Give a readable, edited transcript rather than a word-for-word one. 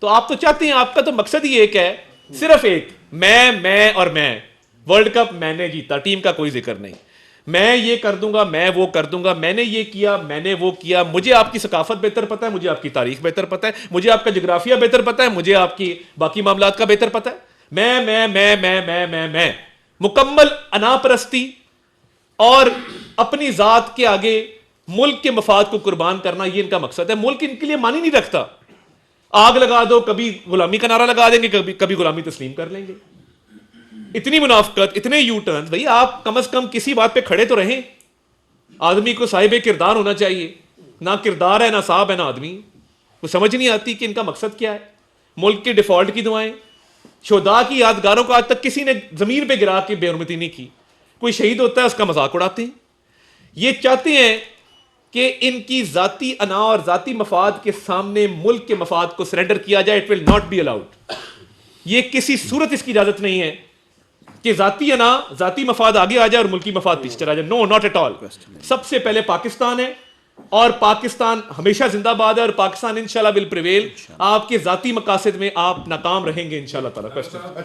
तो आप तो चाहते हैं, आपका तो मकसद ही एक है, सिर्फ एक, मैं और मैं। वर्ल्ड कप मैंने जीता, टीम का कोई जिक्र नहीं। मैं ये कर दूंगा, मैं वो कर दूंगा, मैंने ये किया, मैंने वो किया, मुझे आपकी सकाफत बेहतर पता है, मुझे आपकी तारीख बेहतर पता है, मुझे आपका जोग्राफिया बेहतर पता है, मुझे आपकी बाकी मामलात का बेहतर पता है। मैं मुकम्मल अनापरस्ती और अपनी जात के आगे मुल्क के मफाद को कुर्बान करना, ये इनका मकसद है। मुल्क इनके लिए मानी नहीं रखता। आग लगा दो, कभी गुलामी का नारा लगा देंगे, कभी गुलामी तस्लीम कर लेंगे। इतनी मुनाफकत, इतने यू टर्न। भाई आप कम से कम किसी बात पे खड़े तो रहें। आदमी को साहिब किरदार होना चाहिए, ना किरदार है, ना साहब है, ना आदमी। वो समझ नहीं आती कि इनका मकसद क्या है। मुल्क के डिफॉल्ट की दुआएं, शोदा की यादगारों को आज तक किसी ने जमीन पे गिरा के बेहरमती नहीं की। कोई शहीद होता है उसका मजाक उड़ाते हैं। ये चाहते हैं कि इनकी जाती अना और जाती मफाद के सामने मुल्क के मफाद को सरेंडर किया जाए। It will not be allowed. ये किसी सूरत इसकी इजाजत नहीं है कि जाती अना, जाती मफाद आगे आ जाए और मुल्की मफाद पीछे चला जाए। No, not at all. सबसे पहले पाकिस्तान है और पाकिस्तान हमेशा जिंदाबाद है और पाकिस्तान इंशाल्लाह विल प्रिवेल। आपके जाती मकासद में आप नाकाम रहेंगे इंशाल्लाह ताला।